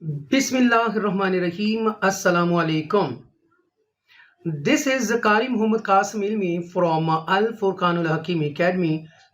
Bismillahirrahmanirrahim. Assalamu alaikum. This is Zakari Muhammad Qasim Ilmi from Al Furqanul Hakim Academy,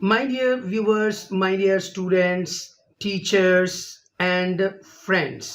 My dear viewers, my dear students, teachers and friends.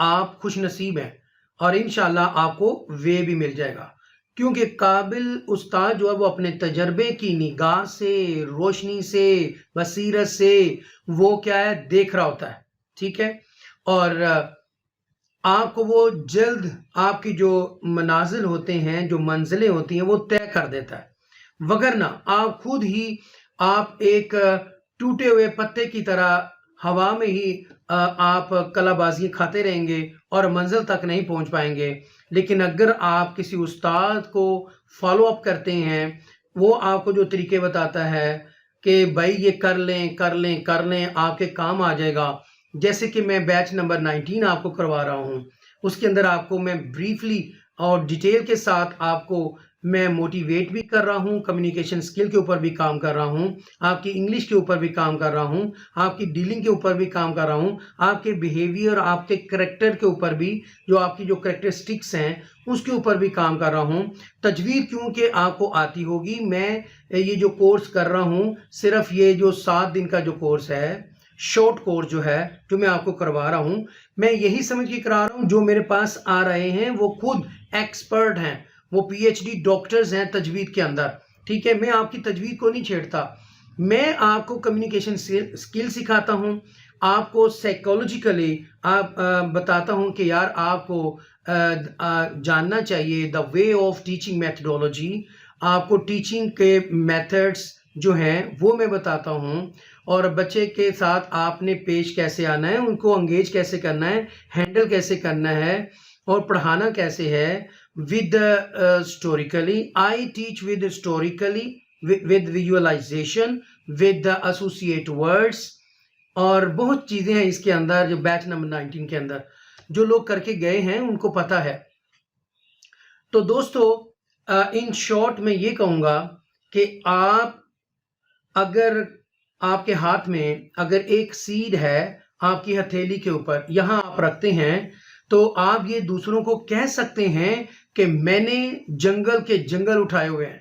آپ خوش نصیب ہیں اور انشاءاللہ آپ کو وے بھی مل جائے گا، کیونکہ قابل استاد جو ہے وہ اپنے تجربے کی نگاہ سے، روشنی سے، بصیرت سے وہ کیا ہے دیکھ رہا ہوتا ہے، ٹھیک ہے، اور آپ کو وہ جلد آپ کی جو منازل ہوتے ہیں، جو منزلیں ہوتی ہیں وہ طے کر دیتا ہے، وگرنہ آپ خود ہی آپ ایک ٹوٹے ہوئے پتے کی طرح ہوا میں ہی آپ کلا بازی کھاتے رہیں گے اور منزل تک نہیں پہنچ پائیں گے۔ لیکن اگر آپ کسی استاد کو فالو اپ کرتے ہیں، وہ آپ کو جو طریقے بتاتا ہے کہ بھائی یہ کر لیں کر لیں کر لیں، آپ کے کام آ جائے گا، جیسے کہ میں بیچ نمبر 19 آپ کو کروا رہا ہوں، اس کے اندر آپ کو میں بریفلی اور ڈیٹیل کے ساتھ آپ کو میں موٹیویٹ بھی کر رہا ہوں، کمیونیکیشن سکل کے اوپر بھی کام کر رہا ہوں، آپ کی انگلش کے اوپر بھی کام کر رہا ہوں، آپ کی ڈیلنگ کے اوپر بھی کام کر رہا ہوں، آپ کے بیہیویئر، آپ کے کریکٹر کے اوپر بھی، جو آپ کی جو کریکٹرسٹکس ہیں اس کے اوپر بھی کام کر رہا ہوں۔ تجوید کیونکہ آپ کو آتی ہوگی، میں یہ جو کورس کر رہا ہوں صرف یہ جو 7 دن کا جو کورس ہے، شارٹ کورس جو ہے جو میں آپ کو کروا رہا ہوں، میں یہی سمجھ کے کرا رہا ہوں جو میرے پاس آ رہے ہیں وہ خود ایکسپرٹ ہیں، وہ پی ایچ ڈی ڈاکٹرز ہیں تجوید کے اندر، ٹھیک ہے، میں آپ کی تجوید کو نہیں چھیڑتا، میں آپ کو کمیونیکیشن سکل سکھاتا ہوں، آپ کو سائیکولوجیکلی آپ بتاتا ہوں کہ یار آپ کو جاننا چاہیے دا وے آف ٹیچنگ میتھڈولوجی، آپ کو ٹیچنگ کے میتھڈس جو ہیں وہ میں بتاتا ہوں، اور بچے کے ساتھ آپ نے پیش کیسے آنا ہے، ان کو انگیج کیسے کرنا ہے، ہینڈل کیسے کرنا ہے اور پڑھانا کیسے ہے with historically, I teach with historically, with visualisation, with associate words, اور بہت چیزیں ہیں اس کے اندر جو بیچ نمبر 19 کے اندر جو لوگ کر کے گئے ہیں ان کو پتا ہے۔ تو دوستو ان شارٹ میں یہ کہوں گا کہ آپ اگر آپ کے ہاتھ میں اگر ایک سیڈ ہے آپ کی ہتھیلی کے اوپر یہاں آپ رکھتے ہیں تو آپ یہ دوسروں کو کہہ سکتے ہیں کہ میں نے جنگل کے جنگل اٹھائے ہوئے ہیں،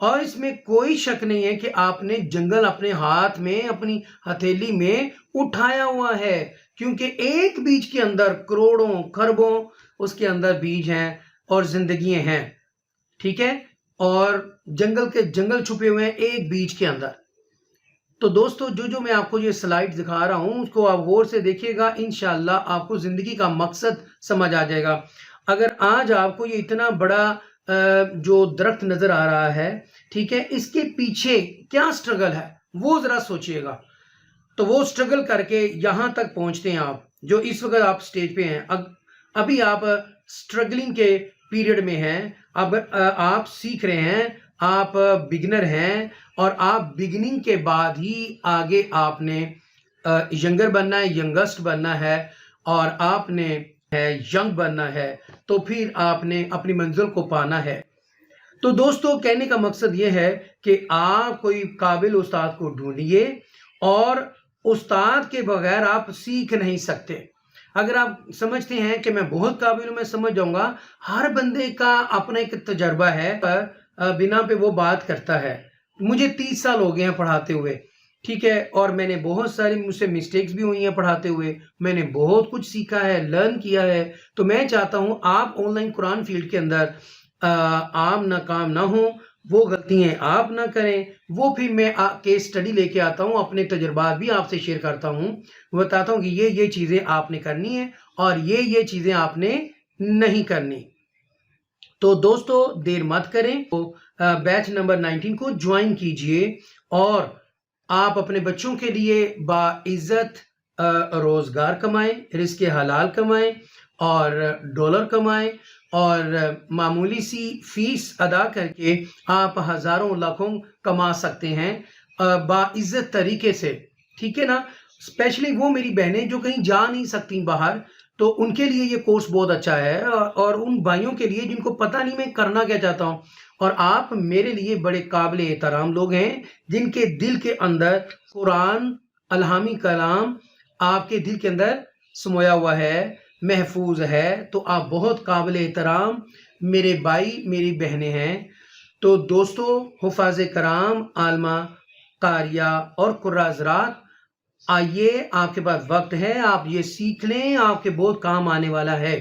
اور اس میں کوئی شک نہیں ہے کہ آپ نے جنگل اپنے ہاتھ میں اپنی ہتھیلی میں اٹھایا ہوا ہے، کیونکہ ایک بیج کے اندر کروڑوں خربوں اس کے اندر بیج ہیں اور زندگیاں ہیں، ٹھیک ہے، اور جنگل کے جنگل چھپے ہوئے ہیں ایک بیج کے اندر۔ تو دوستو جو میں آپ کو یہ سلائیڈ دکھا رہا ہوں اس کو آپ غور سے دیکھیے گا، انشاءاللہ آپ کو زندگی کا مقصد سمجھ آ جائے گا۔ اگر آج آپ کو یہ اتنا بڑا جو درخت نظر آ رہا ہے، ٹھیک ہے، اس کے پیچھے کیا سٹرگل ہے وہ ذرا سوچئے گا، تو وہ سٹرگل کر کے یہاں تک پہنچتے ہیں آپ جو اس وقت آپ سٹیج پہ ہیں، ابھی آپ سٹرگلنگ کے پیریڈ میں ہیں، اب آپ سیکھ رہے ہیں، آپ بگنر ہیں، اور آپ بگننگ کے بعد ہی آگے آپ نے ینگر بننا ہے، ینگسٹ بننا ہے، اور آپ نے ینگ بننا ہے، تو پھر آپ نے اپنی منزل کو پانا ہے۔ تو دوستو کہنے کا مقصد یہ ہے کہ آپ کوئی قابل استاد کو ڈھونڈیے، اور استاد کے بغیر آپ سیکھ نہیں سکتے۔ اگر آپ سمجھتے ہیں کہ میں بہت قابل ہوں، میں سمجھ جاؤں گا، ہر بندے کا اپنا ایک تجربہ ہے، بنا پہ وہ بات کرتا ہے۔ مجھے 30 سال ہو گئے ہیں پڑھاتے ہوئے، ٹھیک ہے، اور میں نے بہت ساری مجھ سے مسٹیکس بھی ہوئی ہیں پڑھاتے ہوئے، میں نے بہت کچھ سیکھا ہے، لرن کیا ہے۔ تو میں چاہتا ہوں آپ آن لائن قرآن فیلڈ کے اندر آپ ناکام نہ ہوں، وہ غلطیاں آپ نہ کریں، وہ پھر میں کیس سٹڈی لے کے آتا ہوں، اپنے تجربات بھی آپ سے شیئر کرتا ہوں، بتاتا ہوں کہ یہ چیزیں آپ نے کرنی ہے اور یہ چیزیں آپ نے نہیں کرنی۔ تو دوستو دیر مت کریں، تو بیچ نمبر 19 کو جوائن کیجئے، اور آپ اپنے بچوں کے لیے باعزت روزگار کمائیں، رزق حلال کمائیں اور ڈالر کمائیں، اور معمولی سی فیس ادا کر کے آپ ہزاروں لاکھوں کما سکتے ہیں باعزت طریقے سے، ٹھیک ہے نا۔ اسپیشلی وہ میری بہنیں جو کہیں جا نہیں سکتی باہر، تو ان کے لیے یہ کورس بہت اچھا ہے، اور ان بھائیوں کے لیے جن کو پتہ نہیں میں کرنا کیا چاہتا ہوں، اور آپ میرے لیے بڑے قابل احترام لوگ ہیں جن کے دل کے اندر قرآن الہامی کلام آپ کے دل کے اندر سمویا ہوا ہے، محفوظ ہے، تو آپ بہت قابل احترام میرے بھائی میری بہنیں ہیں۔ تو دوستو، حفاظ کرام، عالمہ، قاریہ اور قرہ حضرات، آئیے آپ کے پاس وقت ہے، آپ یہ سیکھ لیں، آپ کے بہت کام آنے والا ہے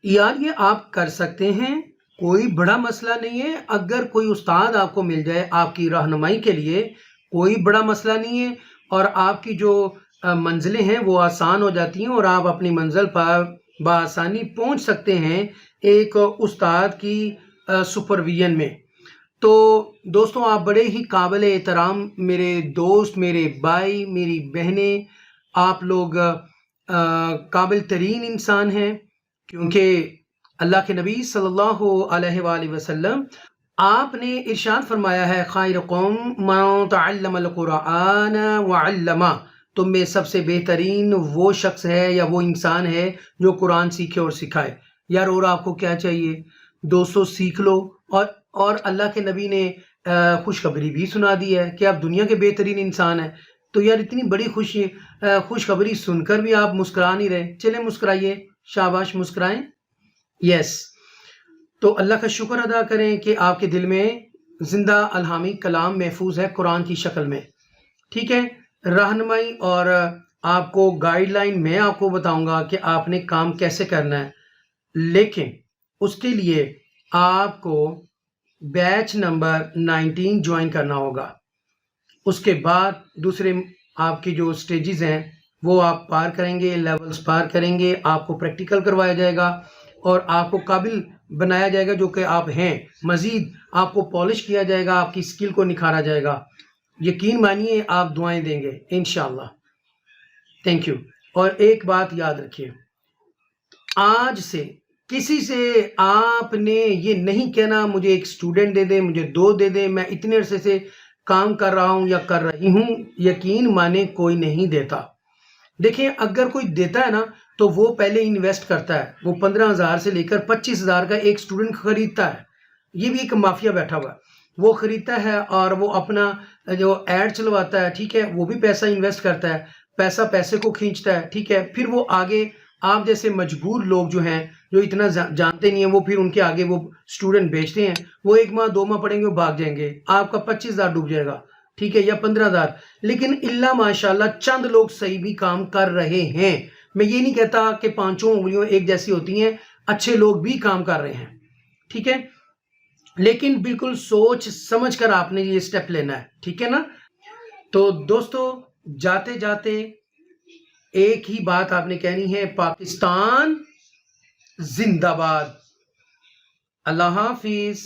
یار، یہ آپ کر سکتے ہیں، کوئی بڑا مسئلہ نہیں ہے۔ اگر کوئی استاد آپ کو مل جائے آپ کی رہنمائی کے لیے، کوئی بڑا مسئلہ نہیں ہے، اور آپ کی جو منزلیں ہیں وہ آسان ہو جاتی ہیں، اور آپ اپنی منزل پر بآسانی پہنچ سکتے ہیں ایک استاد کی سپرویژن میں۔ تو دوستوں، آپ بڑے ہی قابل احترام میرے دوست، میرے بھائی، میری بہنیں، آپ لوگ قابل ترین انسان ہیں، کیونکہ اللہ کے نبی صلی اللہ علیہ وآلہ وسلم آپ نے ارشاد فرمایا ہے، خیرکم من تعلم القرآن وعلمہ، تم میں سب سے بہترین وہ شخص ہے یا وہ انسان ہے جو قرآن سیکھے اور سکھائے۔ یار اور آپ کو کیا چاہیے دوستو، سیکھ لو۔ اور اللہ کے نبی نے خوشخبری بھی سنا دی ہے کہ آپ دنیا کے بہترین انسان ہیں۔ تو یار اتنی بڑی خوشخبری سن کر بھی آپ مسکرا نہیں رہے، چلیں مسکرائیے، شاباش مسکرائیں، یس۔ تو اللہ کا شکر ادا کریں کہ آپ کے دل میں زندہ الہامی کلام محفوظ ہے قرآن کی شکل میں، ٹھیک ہے۔ رہنمائی اور آپ کو گائیڈ لائن میں آپ کو بتاؤں گا کہ آپ نے کام کیسے کرنا ہے، لیکن اس کے لیے آپ کو بیچ نمبر 19 جوائن کرنا ہوگا۔ اس کے بعد دوسرے آپ کے جو سٹیجز ہیں وہ آپ پار کریں گے، لیولز پار کریں گے، آپ کو پریکٹیکل کروایا جائے گا اور آپ کو قابل بنایا جائے گا جو کہ آپ ہیں، مزید آپ کو پالش کیا جائے گا، آپ کی سکل کو نکھارا جائے گا۔ یقین مانیے آپ دعائیں دیں گے انشاءاللہ۔ Thank you. اور ایک بات یاد رکھیے، آج سے کسی سے آپ نے یہ نہیں کہنا مجھے ایک سٹوڈنٹ دے دے، مجھے 2 دے دے، میں اتنے عرصے سے کام کر رہا ہوں یا کر رہی ہوں، یقین مانے کوئی نہیں دیتا۔ دیکھیں اگر کوئی دیتا ہے نا تو وہ پہلے انویسٹ کرتا ہے، وہ 15,000 سے لے کر 25,000 کا ایک سٹوڈنٹ خریدتا ہے، یہ بھی ایک مافیا بیٹھا ہوا ہے، وہ خریدتا ہے اور وہ اپنا جو ایڈ چلواتا ہے، ٹھیک ہے، وہ بھی پیسہ انویسٹ کرتا ہے، پیسہ پیسے کو کھینچتا ہے، ٹھیک ہے، پھر وہ آگے آپ جیسے مجبور لوگ جو ہیں جو اتنا جانتے نہیں ہیں وہ پھر ان کے آگے وہ سٹوڈنٹ بیچتے ہیں، وہ 1 ماہ 2 ماہ پڑھیں گے وہ بھاگ جائیں گے، آپ کا 25,000 ڈوب جائے گا، ٹھیک ہے، یا 15,000۔ لیکن اللہ ماشاءاللہ چند لوگ صحیح بھی کام کر رہے ہیں، میں یہ نہیں کہتا کہ 5 انگلیوں ایک جیسی ہوتی ہیں، اچھے لوگ بھی کام کر رہے ہیں، ٹھیک ہے، لیکن بالکل سوچ سمجھ کر آپ نے یہ سٹیپ لینا ہے، ٹھیک ہے نا۔ تو دوستو جاتے جاتے ایک ہی بات آپ نے کہنی ہے، پاکستان زندہ باد۔ اللہ حافظ۔